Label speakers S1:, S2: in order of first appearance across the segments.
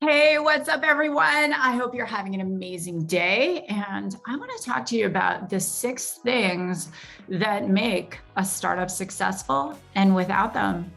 S1: Hey, what's up, everyone? I hope you're having an amazing day. And I want to talk to you about the 6 things that make a startup successful. And without them,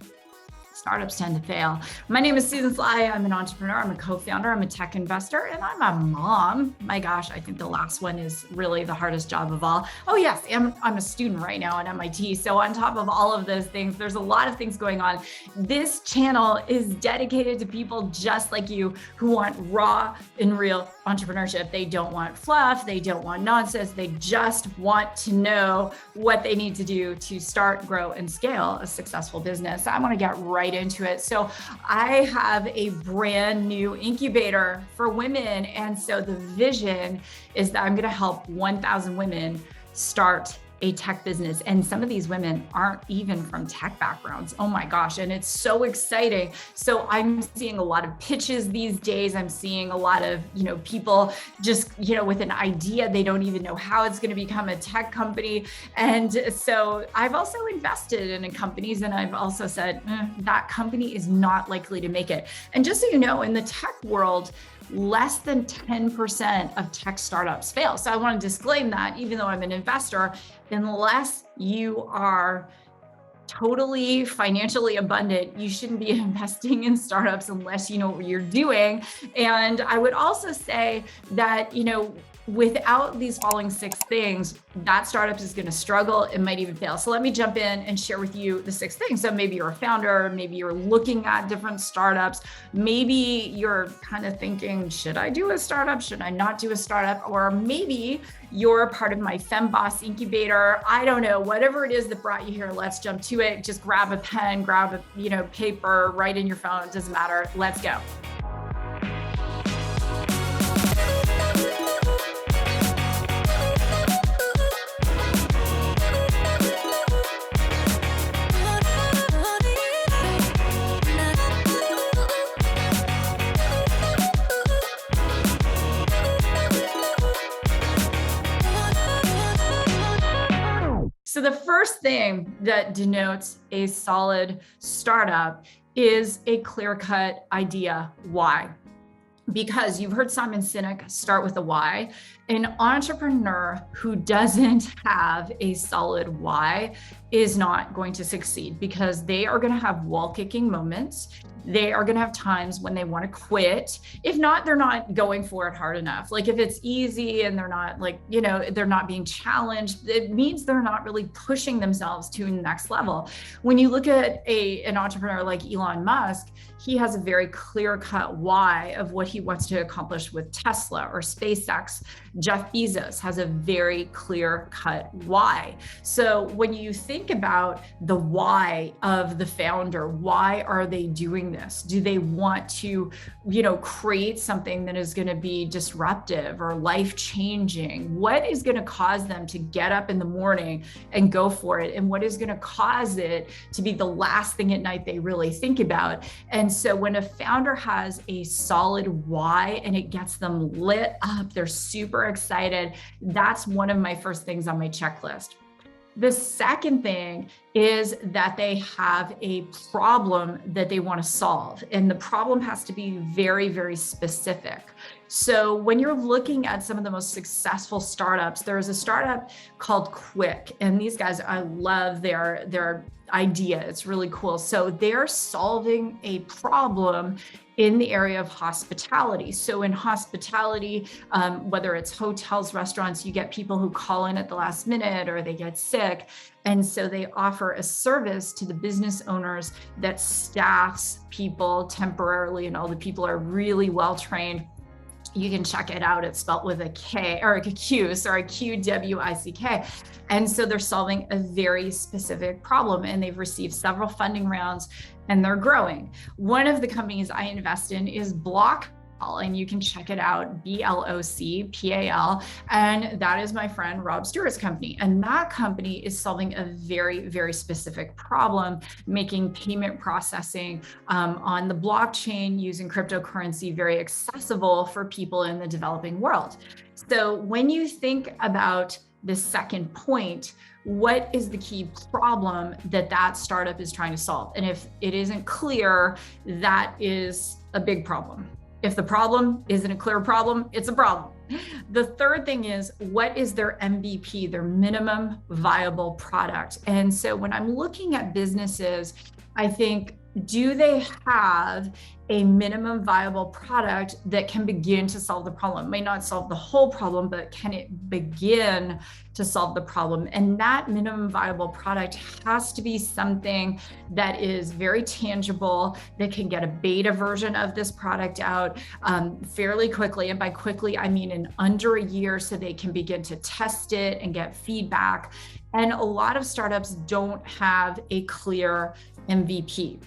S1: startups tend to fail. My name is Susan Sly. I'm an entrepreneur. I'm a co-founder. I'm a tech investor, and I'm a mom. My gosh, I think the last one is really the hardest job of all. Oh yes, I'm a student right now at MIT. So on top of all of those things, there's a lot of things going on. This channel is dedicated to people just like you who want raw and real entrepreneurship. They don't want fluff. They don't want nonsense. They just want to know what they need to do to start, grow, and scale a successful business. I want to get right into it. So I have a brand new incubator for women. And so the vision is that I'm going to help 1,000 women start a tech business. And some of these women aren't even from tech backgrounds. Oh my gosh. And it's so exciting. So I'm seeing a lot of pitches these days. I'm seeing a lot of, people just, with an idea, they don't even know how it's going to become a tech company. And so I've also invested in companies, and I've also said that company is not likely to make it. And just so you know, in the tech world, less than 10% of tech startups fail. So I want to disclaim that, even though I'm an investor, unless you are totally financially abundant, you shouldn't be investing in startups unless you know what you're doing. And I would also say that, without these following 6 things, that startup is going to struggle. It might even fail. So let me jump in and share with you the 6 things. So maybe you're a founder, maybe you're looking at different startups. Maybe you're kind of thinking, should I do a startup? Should I not do a startup? Or maybe you're a part of my FemBoss incubator. I don't know, whatever it is that brought you here, let's jump to it. Just grab a pen, grab a paper, write in your phone. It doesn't matter. Let's go. So the first thing that denotes a solid startup is a clear-cut idea. Why? Because you've heard Simon Sinek start with a why. An entrepreneur who doesn't have a solid why is not going to succeed, because they are going to have wall-kicking moments. They are going to have times when they want to quit. If not, they're not going for it hard enough. Like if it's easy and they're not they're not being challenged, it means they're not really pushing themselves to the next level. When you look at an entrepreneur like Elon Musk, he has a very clear-cut why of what he wants to accomplish with Tesla or SpaceX. Jeff Bezos has a very clear-cut why. So when you think about the why of the founder, why are they doing this? Do they want to, create something that is going to be disruptive or life-changing? What is going to cause them to get up in the morning and go for it? And what is going to cause it to be the last thing at night they really think about? And so when a founder has a solid why and it gets them lit up, they're super excited. That's one of my first things on my checklist. The second thing is that they have a problem that they want to solve, and the problem has to be very, very specific. So when you're looking at some of the most successful startups, there's a startup called Quick, and these guys, I love their idea. It's really cool. So they're solving a problem in the area of hospitality. So in hospitality, whether it's hotels, restaurants, you get people who call in at the last minute or they get sick. And so they offer a service to the business owners that staffs people temporarily, and all the people are really well trained. You can check it out. It's spelled with a K or a Q, sorry, QWICK. And so they're solving a very specific problem, and they've received several funding rounds and they're growing. One of the companies I invest in is Block, and you can check it out, BLOCPAL. And that is my friend Rob Stewart's company. And that company is solving a very, very specific problem, making payment processing on the blockchain using cryptocurrency very accessible for people in the developing world. So when you think about the second point, what is the key problem that startup is trying to solve? And if it isn't clear, that is a big problem. If the problem isn't a clear problem, it's a problem. The third thing is, what is their MVP, their minimum viable product? And so when I'm looking at businesses, I think, do they have a minimum viable product that can begin to solve the problem? It may not solve the whole problem, but can it begin to solve the problem? And that minimum viable product has to be something that is very tangible, that can get a beta version of this product out fairly quickly. And by quickly, I mean in under a year, so they can begin to test it and get feedback. And a lot of startups don't have a clear MVP.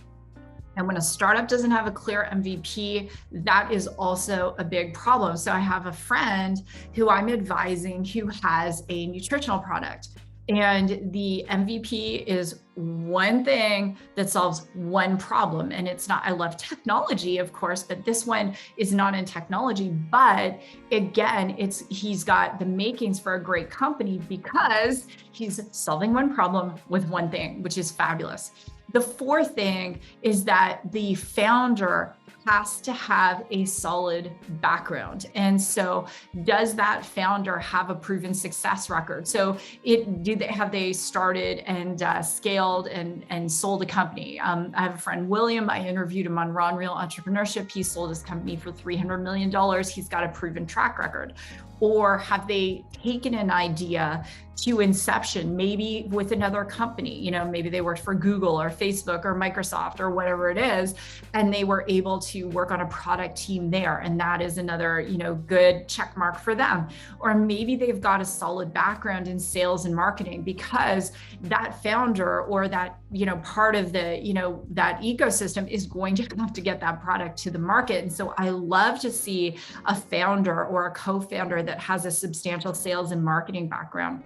S1: And when a startup doesn't have a clear MVP, that is also a big problem. So I have a friend who I'm advising who has a nutritional product. And the MVP is one thing that solves one problem. And it's not, I love technology, of course, but this one is not in technology. But again, he's got the makings for a great company because he's solving one problem with one thing, which is fabulous. The fourth thing is that the founder has to have a solid background. And so does that founder have a proven success record? So have they started and scaled and sold a company? I have a friend, William, I interviewed him on Real Entrepreneurship. He sold his company for $300 million. He's got a proven track record. Or have they taken an idea to inception, maybe with another company? Maybe they worked for Google or Facebook or Microsoft or whatever it is, and they were able to work on a product team there. And that is another, good check mark for them. Or maybe they've got a solid background in sales and marketing, because that founder or that, part of the, that ecosystem is going to have to get that product to the market. And so I love to see a founder or a co-founder that has a substantial sales and marketing background.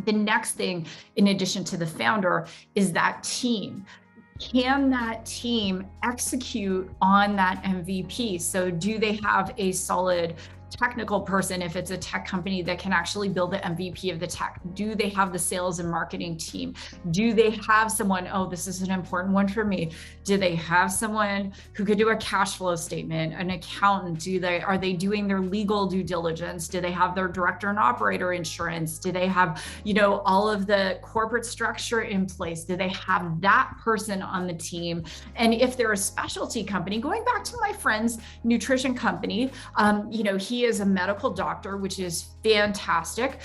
S1: The next thing, in addition to the founder, is that team. Can that team execute on that MVP? So do they have a solid technical person, if it's a tech company, that can actually build the MVP of the tech? Do they have the sales and marketing team? Do they have someone, this is an important one for me, do they have someone who could do a cash flow statement, an accountant? Are they doing their legal due diligence? Do they have their director and operator insurance? Do they have, all of the corporate structure in place? Do they have that person on the team? And if they're a specialty company, going back to my friend's nutrition company, he is a medical doctor, which is fantastic.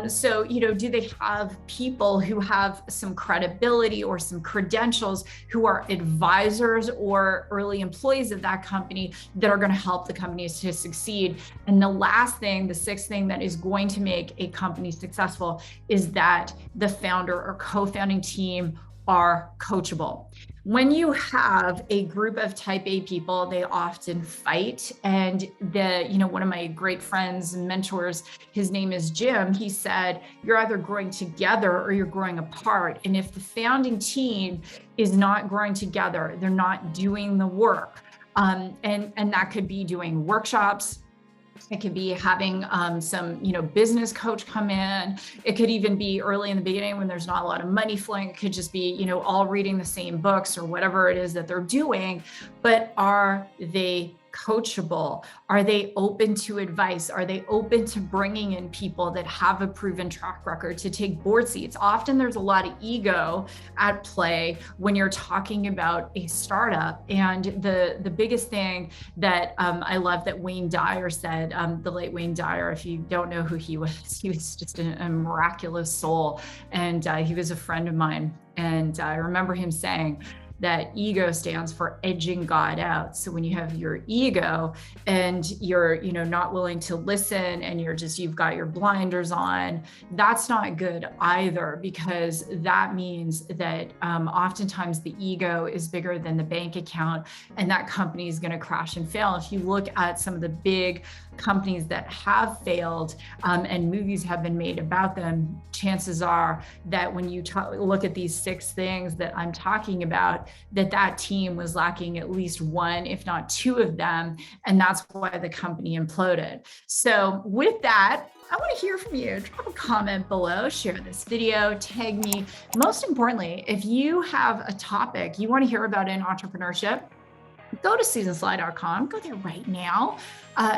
S1: So, do they have people who have some credibility or some credentials, who are advisors or early employees of that company, that are going to help the companies to succeed? And the last thing, the sixth thing that is going to make a company successful, is that the founder or co-founding team are coachable. When you have a group of type A people, they often fight. And one of my great friends and mentors, his name is Jim, he said, you're either growing together or you're growing apart. And if the founding team is not growing together, they're not doing the work. And that could be doing workshops. It could be having some, business coach come in. It could even be early in the beginning when there's not a lot of money flowing. It could just be, all reading the same books or whatever it is that they're doing. But are they coachable? Are they open to advice? Are they open to bringing in people that have a proven track record to take board seats? Often there's a lot of ego at play when you're talking about a startup. And the biggest thing that I love that Wayne Dyer said, the late Wayne Dyer, if you don't know who he was just a miraculous soul. And he was a friend of mine. And I remember him saying that ego stands for edging God out. So when you have your ego and you're, not willing to listen, and you've got your blinders on, that's not good either, because that means that oftentimes the ego is bigger than the bank account, and that company is going to crash and fail. If you look at some of the big companies that have failed and movies have been made about them, chances are that when you look at these 6 things that I'm talking about, that team was lacking at least one, if not 2 of them. And that's why the company imploded. So with that, I want to hear from you. Drop a comment below, share this video, tag me. Most importantly, if you have a topic you want to hear about in entrepreneurship, go to susansly.com, go there right now.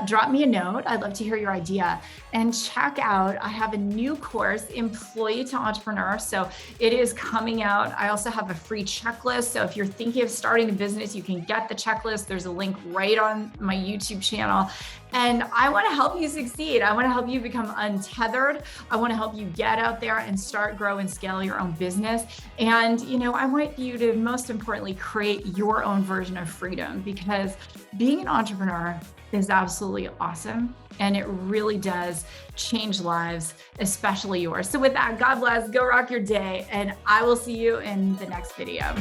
S1: Drop me a note. I'd love to hear your idea, and check out, I have a new course, Employee to Entrepreneur. So it is coming out. I also have a free checklist. So if you're thinking of starting a business, you can get the checklist. There's a link right on my YouTube channel. And I want to help you succeed. I want to help you become untethered. I want to help you get out there and start, grow, and scale your own business. And, I want you to, most importantly, create your own version of freedom, because being an entrepreneur is absolutely awesome. And it really does change lives, especially yours. So with that, God bless, go rock your day. And I will see you in the next video.